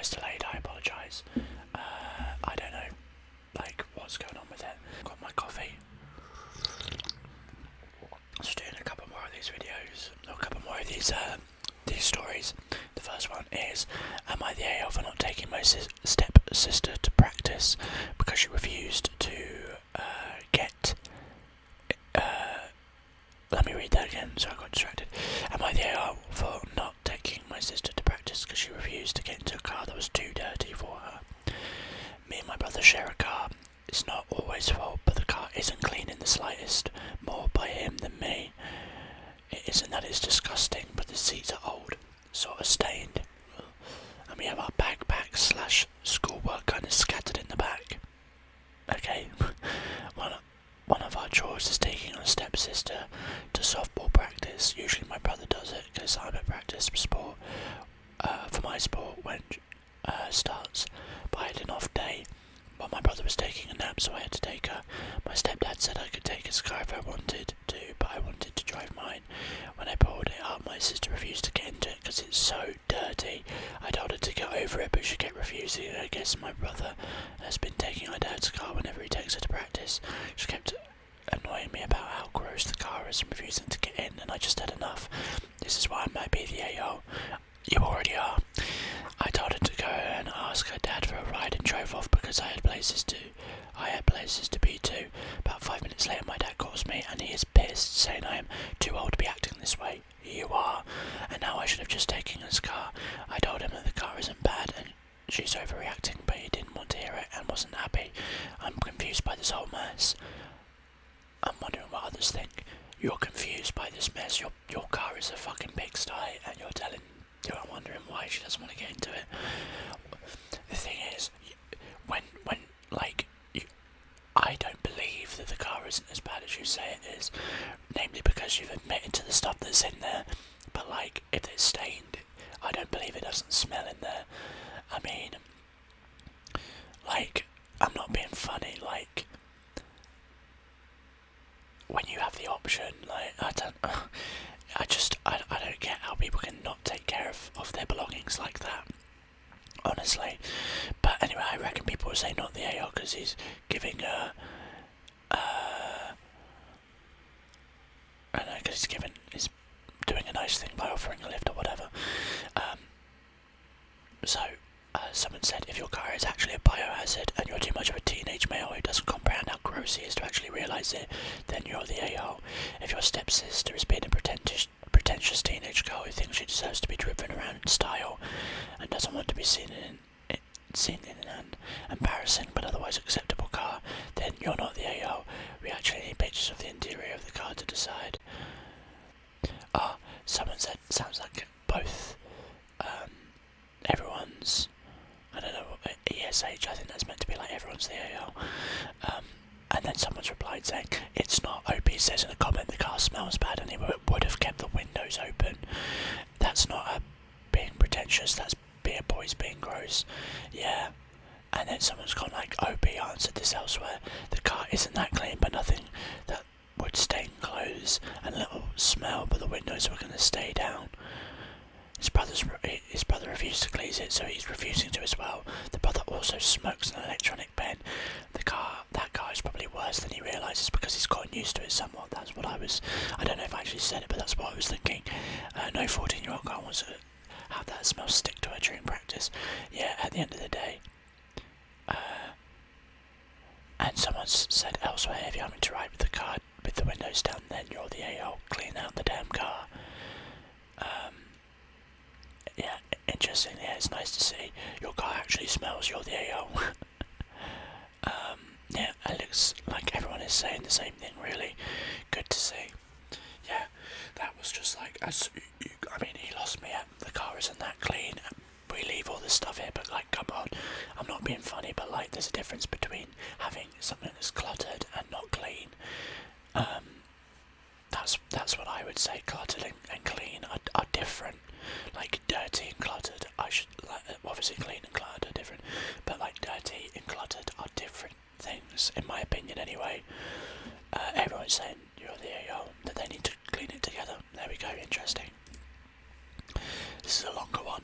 was delayed, I apologise. I don't know, like, what's going on with it. Got my coffee. Just doing a couple more of these videos, or a couple more of these stories. The first one is, am I the AL for not taking my step-sister to practice because she refused to get... let me read that again, so I got distracted. Am I the AL for not taking my sister to practice because she refused to get into a car that was too dirty for her? Me and my brother share a car. It's not always fault, but the car isn't clean in the slightest, more by him than me. It isn't that it's disgusting, but the seats are old, sort of stained, and we have our backpacks / schoolwork kind of scattered in the back. Okay, one of our chores is taking our stepsister to softball practice. Usually my brother does it because I'm at practice for my sport when starts, but I had an off day. But my brother was taking a nap, so I had to take her. My stepdad said I could take his car if I wanted to, but I wanted to drive mine. When I pulled it up, my sister refused to get into it because it's so dirty. I told her to get over it, but she kept refusing. I guess my brother has been taking my dad's car whenever he takes her to practice. She kept annoying me about how gross the car is and refusing to get in, and I just had enough. This is why I might be the AO. You already are. I told her to go and ask her dad for a ride and drove off because I had places to be too. About 5 minutes later my dad calls me and he is pissed, saying I am too old to be acting this way. You are. And now I should have just taken his car. I told him that the car isn't bad and she's overreacting, but he didn't want to hear it and wasn't happy. I'm confused by this whole mess. I'm wondering what others think. You're confused by this mess. Your car is a fucking pigsty and you're wondering why she doesn't want to get into it. The thing is, I don't believe that the car isn't as bad as you say it is, namely because you've admitted to the stuff that's in there, but like, if it's stained, I don't believe it doesn't smell in there. I mean, like, I'm not being funny, like, when you have the option, like, I don't get how people can not take care of their belongings like that, honestly. But anyway, I reckon people will say not the AO because he's giving I don't know, because he's doing a nice thing by offering a lift or whatever. Someone said, if your car is actually a biohazard and you're too much of a teenage male who doesn't comprehend how gross he is to actually realise it, then you're the AO. If your stepsister is being a pretentious teenage girl who thinks she deserves to be driven around in style and doesn't want to be seen in an embarrassing but otherwise acceptable car, then you're not the AO. We actually need pictures of the interior of the car to decide. Someone said, sounds like both everyone's, I don't know, ESH, I think that's meant to be like everyone's the AO. And then someone's replied saying, it's not. OP says in a comment the car smells bad and he would have kept the windows open. That's not being pretentious, that's boys being gross. Yeah. And then someone's gone like, OP answered this elsewhere. The car isn't that clean, but nothing that would stain clothes and a little smell, but the windows were going to stay down. His brother refused to glaze it, so he's refusing to as well. The brother also smokes an electronic pen. That car is probably worse than he realises because he's gotten used to it somewhat. That's what I don't know if I actually said it, but that's what I was thinking. No 14-year-old girl wants to have that smell stick to her during practice. Yeah, at the end of the day. And someone said elsewhere, if you're having to ride with the car with the windows down, then you're the AO. Clean out the damn car. Yeah, interesting. Yeah, it's nice to see. Your car actually smells, you're the AO. Yeah, it looks like everyone is saying the same thing, really. Good to see. Yeah, that was just like, he lost me at the car isn't that clean. We leave all this stuff here, but like, come on. I'm not being funny, but like, there's a difference between having something that's cluttered and not clean. That's what I would say. Cluttered and clean are different. Like dirty and cluttered, obviously clean and cluttered are different, but like dirty and cluttered are different things, in my opinion anyway. Everyone's saying you're the AO, that they need to clean it together. There we go, interesting. This is a longer one.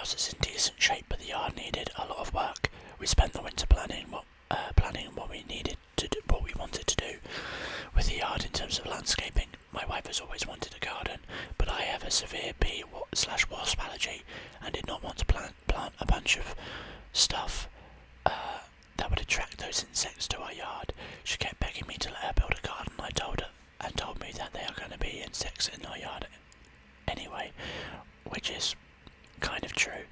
house is in decent shape, but the yard needed a lot of work. We spent the winter planning what we needed to do, what we wanted to do with the yard in terms of landscaping. My wife has always wanted a garden, but I have a severe bee/wasp allergy and did not want to plant a bunch of stuff that would attract those insects to our yard. She kept begging me to let her build a garden. I told me that there are going to be insects in our yard anyway, which is kind of true.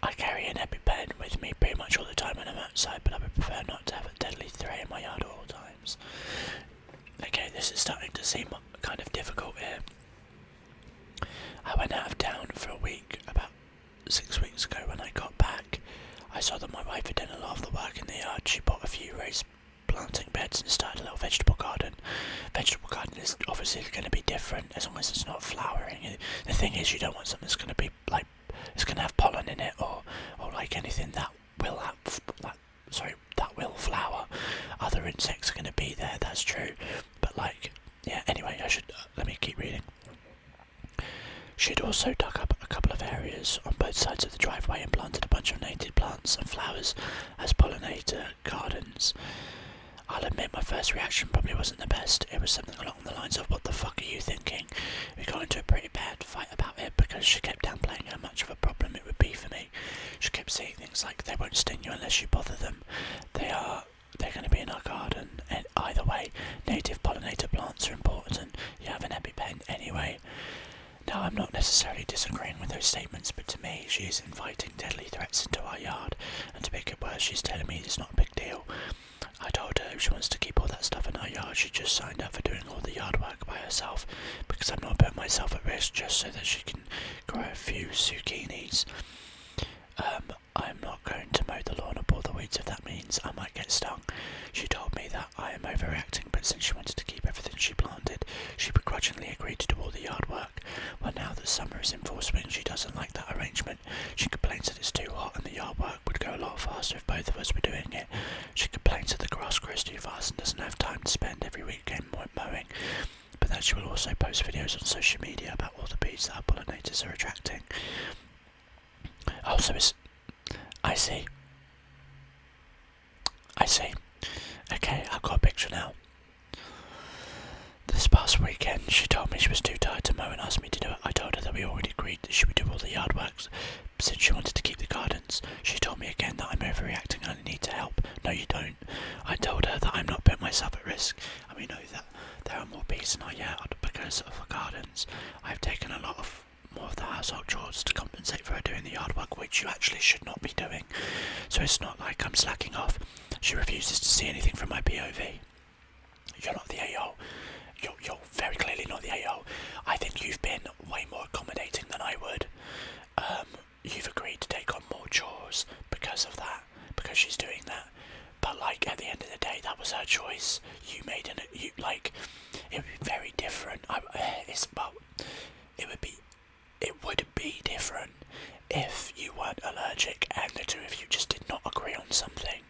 I carry an EpiPen with me pretty much all the time when I'm outside, but I would prefer not to have a deadly threat in my yard at all times. Okay, this is starting to seem kind of difficult here. I went out of town for a week about 6 weeks ago. When I got back, I saw that my wife had done a lot of the work in the yard. She bought a few raised planting beds and started a little vegetable garden. Vegetable garden is obviously going to be different as long as it's not flowering. The thing is, you don't want something that's going to be like, it's going to have pollen in it, or like anything that will have, that will flower. Other insects are going to be there, that's true. But like, yeah, anyway, let me keep reading. She'd also dug up a couple of areas on both sides of the driveway and planted a bunch of native plants and flowers as pollinator gardens. I'll admit my first reaction probably wasn't the best. It was something along the lines of, what the fuck are you thinking? We got into a pretty bad fight about it because she kept downplaying how much of a problem it would be for me. She kept saying things like, they won't sting you unless you bother them. They're going to be in our garden, and either way, native pollinator plants are important. You have an EpiPen anyway. Now, I'm not necessarily disagreeing with those statements, but to me, she is inviting deadly threats into our yard, and to make it worse, she's telling me it's not a big deal. I told her if she wants to keep all that stuff in our yard, she just signed up for doing all the yard work by herself, because I'm not putting myself at risk just so that she can grow a few zucchinis. I'm not going to mow the lawn or pull the weeds if that means I might get stung. She told me that I am overreacting, but since she wanted to keep everything she planted, she begrudgingly agreed to do all the yard work. Well, now that summer is in full swing, she doesn't like that arrangement. She complains that it's too hot and the yard work would go a lot faster if both of us were doing it. She complains that the grass grows too fast and doesn't have time to spend every weekend mowing, but that she will also post videos on social media about all the bees that our pollinators are attracting. Oh, so I see. Okay, I've got a picture now. This past weekend, she told me she was too tired to mow and asked me to do it. I told her that we already agreed that she would do all the yard works since she wanted to keep the gardens. She told me again that I'm overreacting and I need to help. No, you don't. I told her that I'm not putting myself at risk, and we know that there are more bees in our yard because of the gardens. I've taken a lot more of the household chores to compensate for her doing the yard work, which you actually should not be doing. So it's not like I'm slacking off. She refuses to see anything from my POV. You're not the a-hole. You're very clearly not the a-hole. I think you've been way more accommodating than I would. You've agreed to take on more chores because of that, because she's doing that. But like, at the end of the day, that was her choice. You made it would be very different. It would be different if you weren't allergic and the two of you just did not agree on something.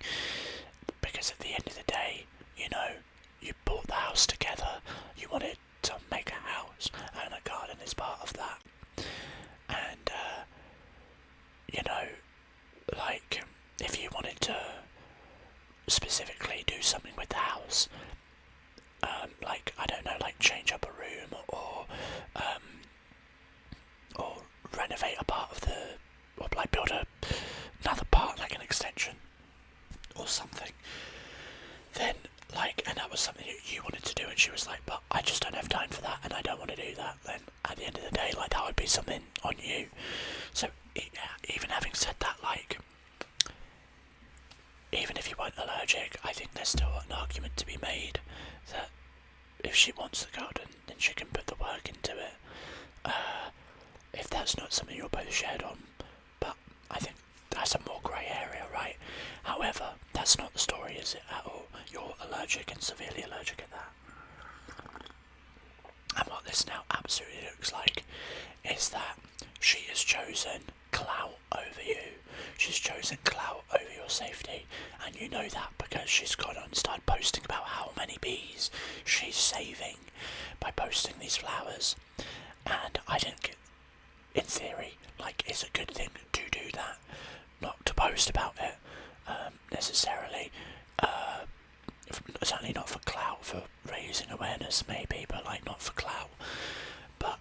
Because at the end of the day, you bought the house together, you wanted to make a house, and a garden is part of that. And, if you wanted to specifically do something with the house, I don't know, change up a room, or renovate a part of or build another part, like an extension, or something, then, and that was something you wanted to do, and she was like, but I just don't have time for that, and I don't want to do that, then at the end of the day, that would be something on you. So, even having said that, even if you weren't allergic, I think there's still an argument to be made that if she wants the garden, then she can put the work into it. If that's not something you're both shared on, but I think that's a more grey area, right? However, that's not the story, is it, at all? You're allergic and severely allergic at that. And what this now absolutely looks like is that she has chosen clout over you. She's chosen clout over your safety, and you know that because she's gone on and started posting about how many bees she's saving by posting these flowers. And I think in theory, like, it's a good thing to do that, not to post about it necessarily. Certainly not for clout, for raising awareness maybe, but like not for clout. But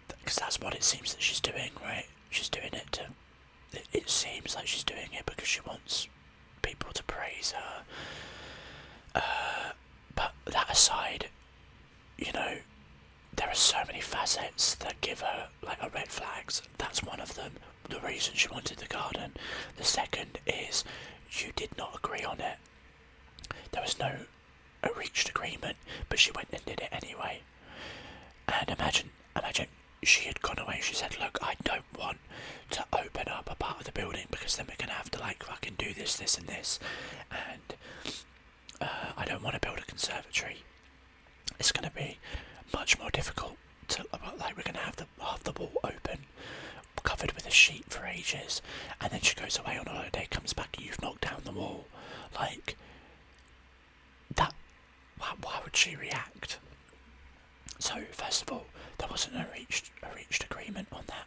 because that's what it seems that she's doing, right? She's doing it to. It seems like she's doing it because she wants people to praise her. But that aside, you know, there are so many facets that give her like red flags. That's one of them. The reason she wanted the garden. The second is you did not agree on it. There was no reached agreement, but she went and did it anyway. And imagine she had gone away. She said, "Look, I don't want to open up a part of the building because then we're gonna have to like fucking do this, this, and this, and I don't want to build a conservatory. It's gonna be much more difficult to like we're gonna have half the wall open, covered with a sheet for ages, and then she goes away on holiday, comes back, and you've knocked down the wall, like." That, why would she react? So first of all, there wasn't a reached agreement on that.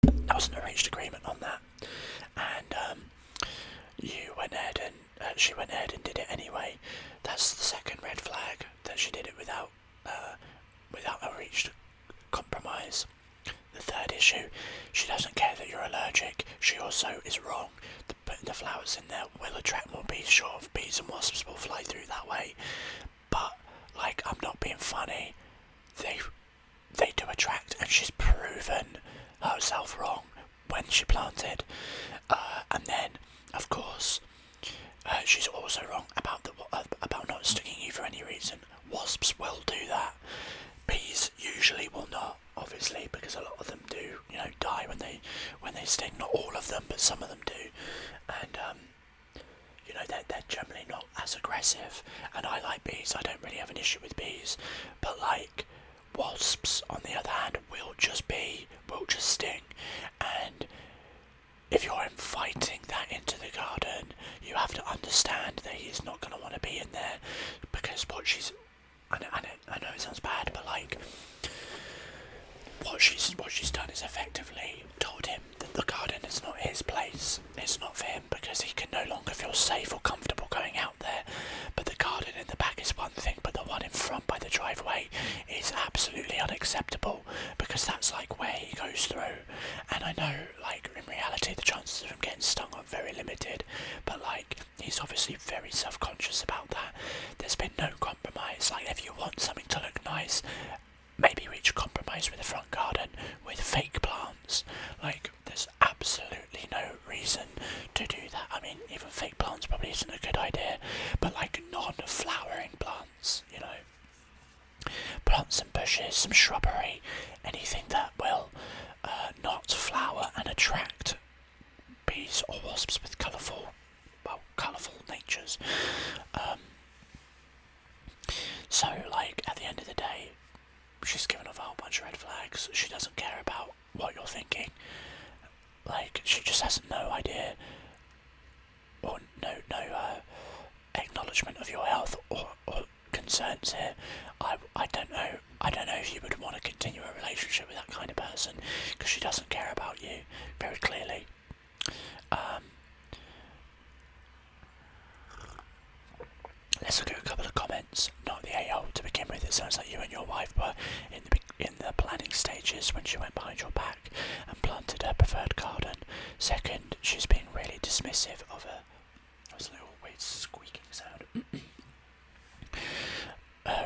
There wasn't a reached agreement on that, and you went ahead and she went ahead and did it anyway. That's the second red flag, that she did it without a reached compromise. The third issue, she doesn't care that you're allergic. She also is wrong. Putting the flowers in there will attract more bees. Sure, bees and wasps will fly through that way, but like, I'm not being funny. They do attract, and she's proven herself wrong when she planted. And then, of course, she's also wrong about not stinging you for any reason. Wasps will do that. Bees usually will not, obviously, because a lot of them do, you know, die when they sting. Not all of them, but some of them do, and you know, they're generally not as aggressive. And I like bees. I don't really have an issue with bees, but like wasps, on the other hand, will just sting. And if you're inviting that into the garden, you have to understand that he's not going to want to be in there, because what she's I know it sounds bad, but like what she's done is effectively told him that the garden is not his place. It's not for him because he can no longer feel safe or comfortable going out there. But the garden in the back is one thing, but the one in front by the driveway is absolutely unacceptable, because that's like where he goes through. And I know, like, in reality the chances of him getting stung are very limited, but like, he's obviously very self-conscious about that. There's been no compromise. Like, if you want something to look nice, maybe reach a compromise with the front garden with fake plants. Like, there's absolutely no reason to do that. I mean, even fake plants probably isn't a good idea, but like non-flowering plants, you know. Plants and bushes, some shrubbery, anything that will not flower and attract bees or wasps with colourful natures. So, like, at the end of the day, she's given off a whole bunch of red flags. She doesn't care about what you're thinking. Like, she just has no idea, or no acknowledgement of your health or concerns here. I don't know if you would want to continue a relationship with that kind of person, because she doesn't care about you, very clearly. Let's look at a couple of comments. Not the a-hole to begin with. It sounds like you and your wife were in the planning stages when she went behind your back and planted her preferred garden. Second, she's being really dismissive of her. That was a little weird squeaking sound.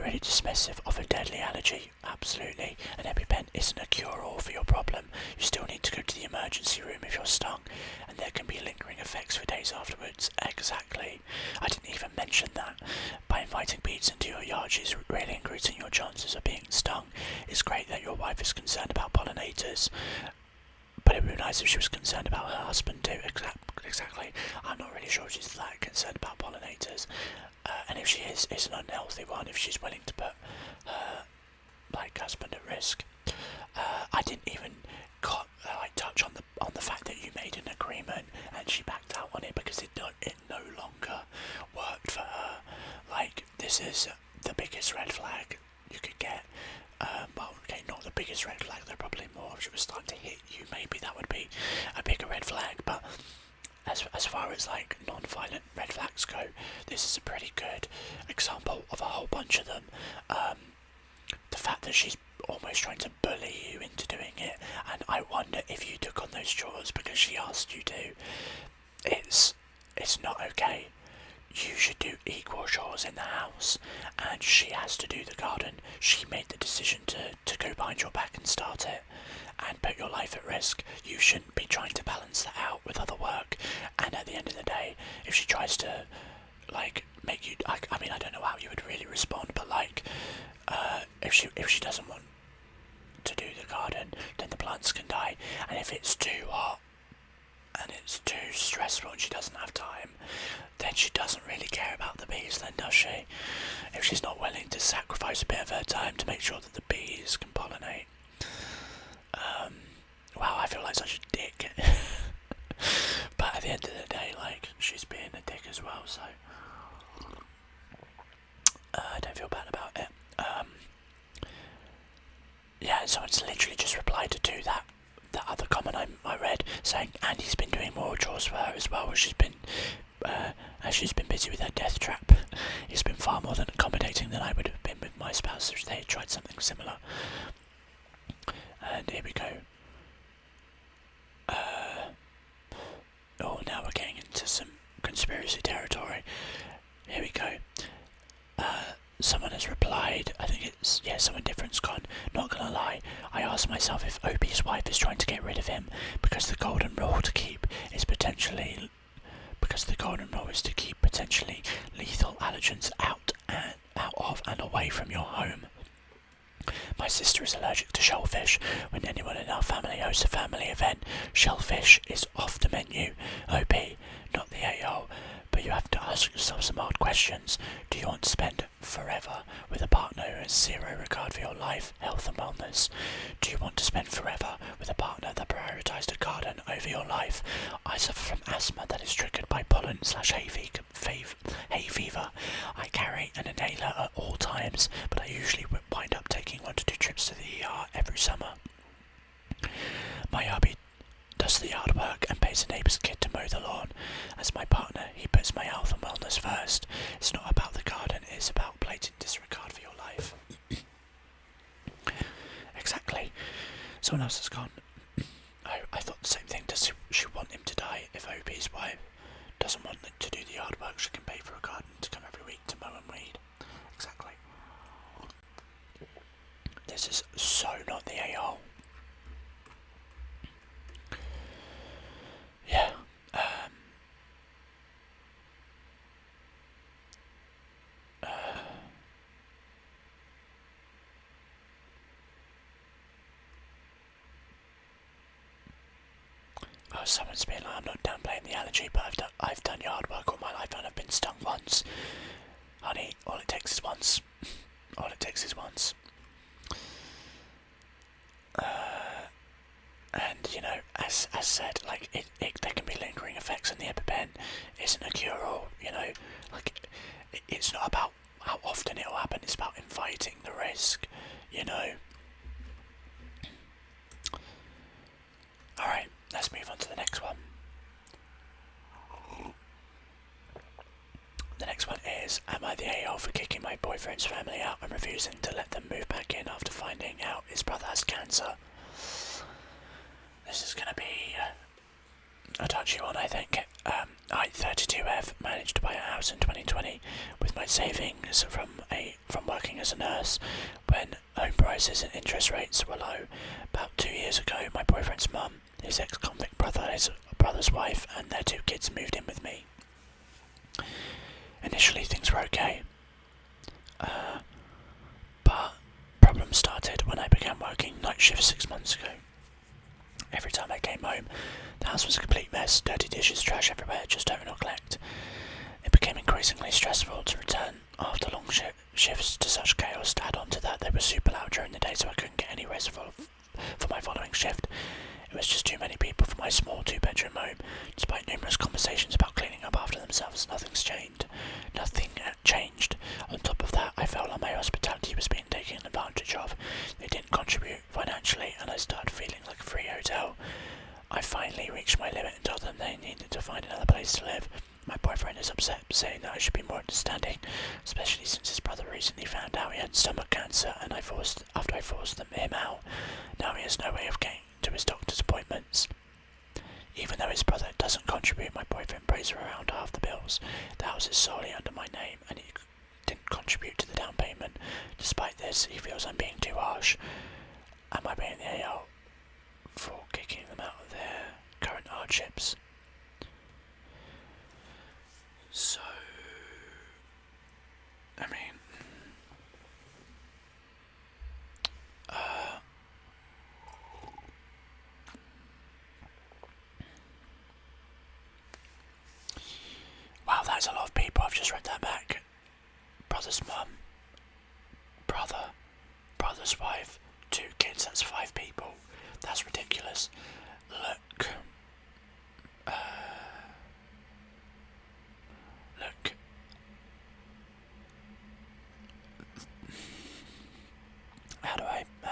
Really dismissive of a deadly allergy. Absolutely. An EpiPen isn't a cure-all for your problem. You still need to go to the emergency room if you're stung, and there can be lingering effects for days afterwards. Exactly. I didn't even mention that. By inviting bees into your yard, she's really increasing your chances of being stung. It's great that your wife is concerned about pollinators, but it would be nice if she was concerned about her husband too. Exactly. I'm not really sure she's that concerned about pollinators. And if she is, it's an unhealthy one if she's willing to put her husband at risk. I didn't even touch on the fact that you made an agreement and she backed out on it because it no longer worked for her. Like, this is the biggest red flag you could get. Well, okay, not the biggest red flag, though probably more if she was starting to hit you, maybe that would be a bigger red flag, but as far as like non-violent red flags go, this is a pretty good example of a whole bunch of them. The fact that she's almost trying to bully you into doing it, and I wonder if you took on those chores because she asked you to. It's not okay. You should do equal chores in the house, and she has to do the garden. She made the decision to go behind your back and start it and put your life at risk. You shouldn't be trying to balance that out with other work. And at the end of the day, if she tries to like make you, I mean, I don't know how you would really respond, but like if she doesn't want to do the garden, then the plants can die. And if it's too hot and it's too stressful and she doesn't have time, then she doesn't really care about the bees, then, does she? If she's not willing to sacrifice a bit of her time to make sure that the bees can pollinate. Wow, I feel like such a dick. But at the end of the day, like, she's being a dick as well, so I don't feel bad about it. Yeah, someone's literally just replied to that other comment I read, saying Andy's been doing more chores for her as well, as she's been busy with her death trap. He's been far more than accommodating than I would have been with my spouse if they had tried something similar. And here we go. Now we're getting into some conspiracy territory. Here we go. Someone has replied, I think it's, someone different's gone. Not gonna lie, I asked myself if Opie's wife is trying to get rid of him because the golden rule is to keep potentially lethal allergens out of and away from your home. My sister is allergic to shellfish. When anyone in our family hosts a family event, shellfish is off the menu. OP, not the AO, but you have to ask yourself some hard questions. Do you want to spend forever with a partner who has zero regard for your life, health and wellness? Do you want to spend forever with a partner that prioritised a garden over your life? I suffer from asthma that is triggered by pollen/hay fever. I carry an inhaler at all times, but I usually wind up taking 1 to 2 trips to the ER every summer. My hubby does the yard work and pays a neighbour's kid to mow the lawn. As my partner, he puts my health and wellness first. It's not about the garden, it's about blatant disregard for your life. Exactly. Someone else has gone. I thought the same thing. Does she want him to die? If OP's wife doesn't want to do the yard work, she can pay for a garden to come every week to mow and weed. Exactly. This is so not the a-hole. Yeah. Someone's been like, I'm not downplaying the allergy, but I've done yard work all my life and I've been stung once. Honey, all it takes is once. All it takes is once. And you know, as said, like there can be lingering effects, and the EpiPen isn't a cure-all. You know, like it's not about how often it will happen; it's about inviting the risk. You know. All right, let's move on to the next one. The next one is, am I the a-hole for kicking my boyfriend's family out and refusing to let them move back in after finding out his brother has cancer? This is going to be a touchy one, I think. I, 32F, managed to buy a house in 2020 with my savings from working as a nurse when home prices and interest rates were low. About 2 years ago, my boyfriend's mum, his ex-convict brother, his brother's wife, and their 2 kids moved in with me. Initially, things were okay, but problems started when I began working night shifts 6 months ago. Every time I came home, the house was a complete mess, dirty dishes, trash everywhere, just don't neglect. It became increasingly stressful to return after long shifts to such chaos. To add on to that, they were super loud during the day, so I couldn't get any rest for my following shift. It was just too many people for my small 2-bedroom home. Despite numerous conversations about cleaning up after themselves, nothing changed. On top of that, I felt like my hospitality was being taken I forced him out. Now he has no way of getting to his doctor's appointments. Even though his brother doesn't contribute, my boyfriend pays around half the bills. The house is solely under my name, and he didn't contribute to the down payment. Despite this, he feels I'm being too harsh. Am I paying the AL for kicking them out of their current hardships? So, I mean, wow, that's a lot of people. I've just read that back. Brother's mum, brother's wife, 2 kids, that's 5 people. That's ridiculous. Look, how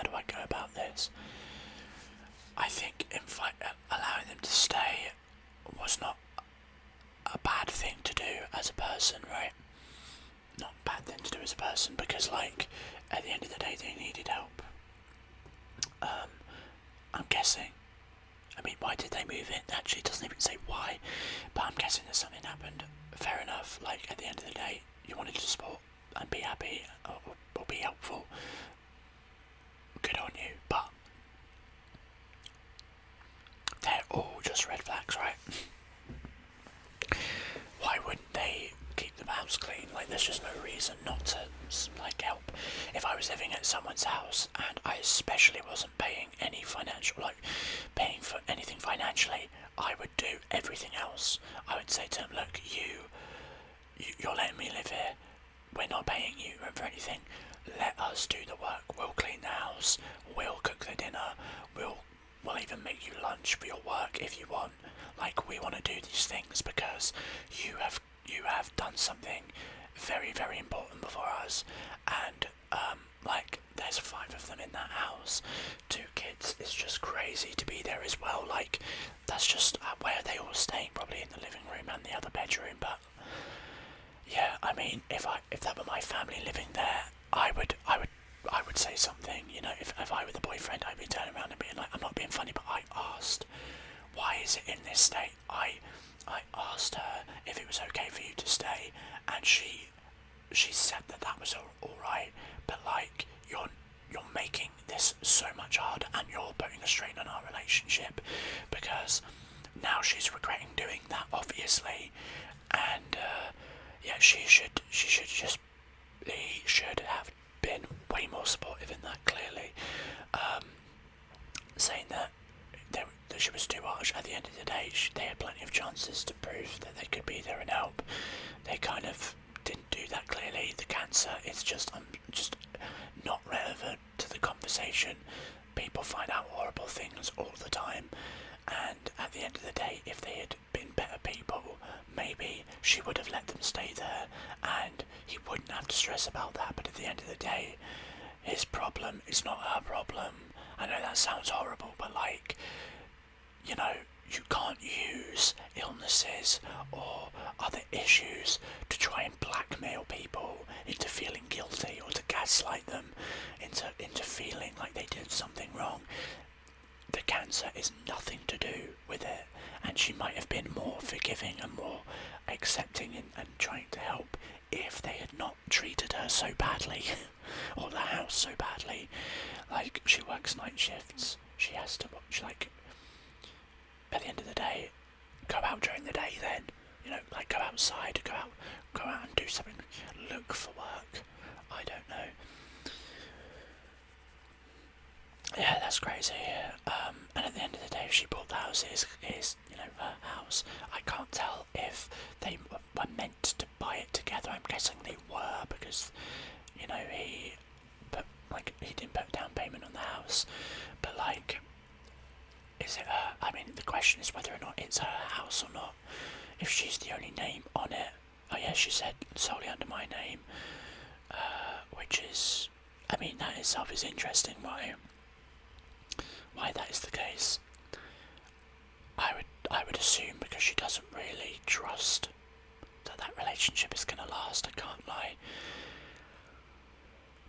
do I go about this? I think allowing them to stay was not a bad thing to do as a person, right? Not a bad thing to do as a person, because like at the end of the day they needed help. I'm guessing. I mean, why did they move in? Actually, it doesn't even say why, but I'm guessing that something happened. Fair enough. Like at the end of the day, you wanted to support and be happy or be helpful. Good on you, but they're all just red flags, right? Why wouldn't they keep the house clean? Like, there's just no reason not to, like, help. If I was living at someone's house and I especially wasn't paying any financial, like, paying for anything financially, I would do everything else. I would say to them, look, you're letting me live here. We're not paying you for anything. Let us do the work. We'll clean the house. We'll cook the dinner. We'll even make you lunch for your work if you want. Like, we want to do these things because you have done something very, very important for us. And like, there's 5 of them in that house. 2 kids. It's just crazy to be there as well. Like, that's just where are they all staying? Probably in the living room and the other bedroom. But yeah, I mean, if that were my family living there, I would say something. You know, if I were the boyfriend, I'd be turning around and being like, I'm not being funny, but I asked, why is it in this state? I asked her if it was okay for you to stay, and she said that was all right. But like, you're making this so much harder, and you're putting a strain on our relationship, because now she's regretting doing that, obviously, and yeah, he should have been way more supportive in that, clearly. Saying that she was too harsh. At the end of the day, they had plenty of chances to prove that they could be there and help. They kind of didn't do that, clearly. The cancer is just not relevant to the conversation. People find out horrible things all the time, and at the end of the day, if they had been better people, maybe she would have let them stay there and he wouldn't have to stress about that. But at the end of the day, his problem is not her problem. I know that sounds horrible, but like, you know, you can't use illnesses or other issues to try and blackmail people into feeling guilty, or to gaslight them into feeling like they did something wrong. The cancer is nothing to do with it, and she might have been more forgiving and more accepting and trying to help if they had not treated her so badly, or the house so badly. Like, she works night shifts, she has to watch, like, at the end of the day, go out during the day then, you know, like, go outside, go out and do something, look for work, I don't know. Yeah, that's crazy. And at the end of the day, if she bought the house, it is, you know, her house. I can't tell if they were meant to buy it together. I'm guessing they were, because, you know, he didn't put a down payment on the house. But like, is it her? I mean, the question is whether or not it's her house or not. If she's the only name on it. Oh yeah, she said solely under my name, which is, I mean, that itself is interesting. Why that is the case. I would assume because she doesn't really trust that relationship is going to last. I can't lie.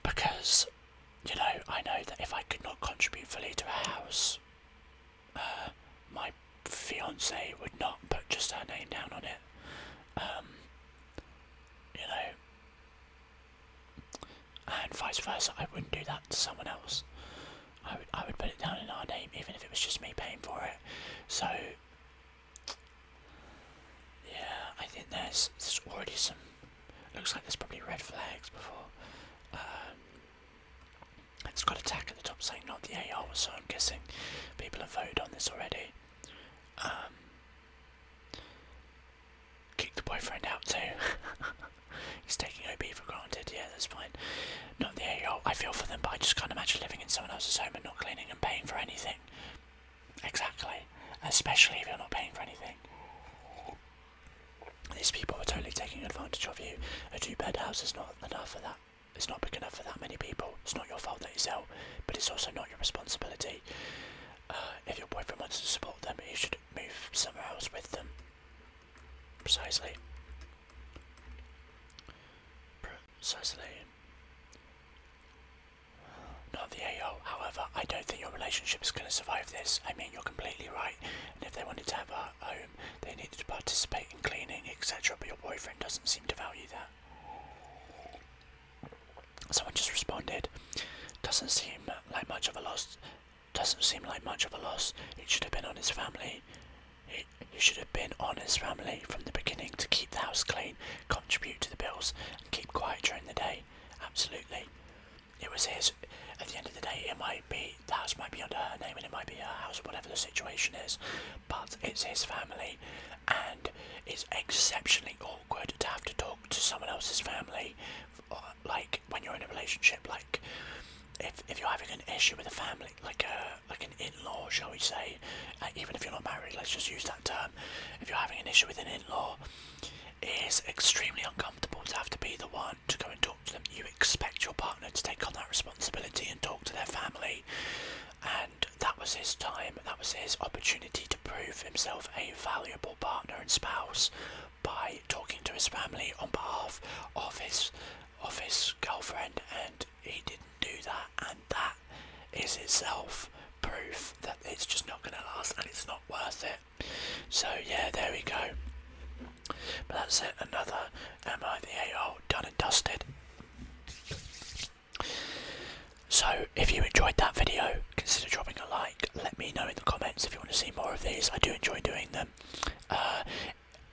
Because You know, I know that if I could not contribute fully to a house, my fiance would not put just her name down on it. You know, and vice versa. I wouldn't do that to someone else. I would put it down in our name, even if it was just me paying for it. So, yeah, I think there's already some. Looks like there's probably red flags before. It's got a tag at the top saying not the AR, so I'm guessing people have voted on this already. Kick the boyfriend out too. He's taking OB for granted. Yeah, that's fine. Not the AO. I feel for them, but I just can't imagine living in someone else's home and not cleaning and paying for anything. Exactly. Especially if you're not paying for anything. These people are totally taking advantage of you. A 2-bed house is not enough for that. It's not big enough for that many people. It's not your fault that you sell, but it's also not your responsibility. If your boyfriend wants to support them, you should move somewhere else with them. Precisely. Not the AO. However, I don't think your relationship is going to survive this. I mean, you're completely right. And if they wanted to have a home, they needed to participate in cleaning, etc. But your boyfriend doesn't seem to value that. Someone just responded. Doesn't seem like much of a loss. It should have been on his family. You should have been on his family from the beginning to keep the house clean, contribute to the bills, and keep quiet during the day. Absolutely. It was his. At the end of the day, the house might be under her name and it might be her house, whatever the situation is, but it's his family, and it's exceptionally awkward to have to talk to someone else's family, like when you're in a relationship, like if you're having an issue with a family, like an in-law, shall we say, even if you're not married, let's just use that term. If you're having an issue with an in-law, it is extremely uncomfortable to have to be the one to go and talk to them. You expect your partner to take on that responsibility and talk to their family, and that was his time, that was his opportunity to prove himself a valuable partner and spouse by talking to his family on behalf of his girlfriend, and he didn't do that, and that is itself proof that it's just not going to last and it's not worth it. So yeah, there we go. But that's it, another MIVAO done and dusted. So if you enjoyed that video, consider dropping a like. Let me know in the comments if you want to see more of these. I do enjoy doing them.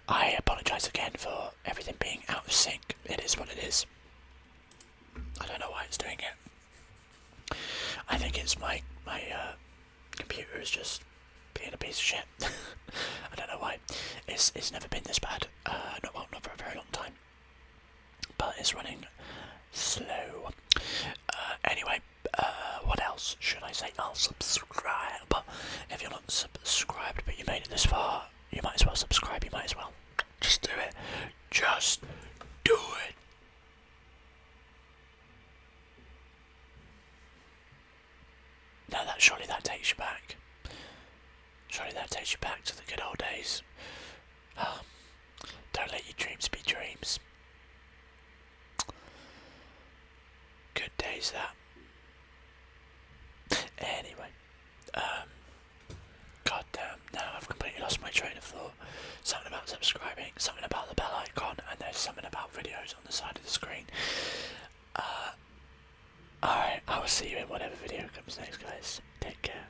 I apologise again for everything being out of sync. It is what it is. I don't know why it's doing it. I think it's my computer is just being a piece of shit. I don't know why. It's never been this bad. Not for a very long time. But it's running slow. Anyway, what else should I say? I'll subscribe. If you're not subscribed but you made it this far, you might as well subscribe. You might as well. Just do it. Just do it. Now surely that takes you back. Surely that takes you back to the good old days. Don't let your dreams be dreams. Good days that. Anyway, goddamn, now I've completely lost my train of thought. Something about subscribing, something about the bell icon, and there's something about videos on the side of the screen. Alright, I will see you in whatever video comes next, guys. Take care.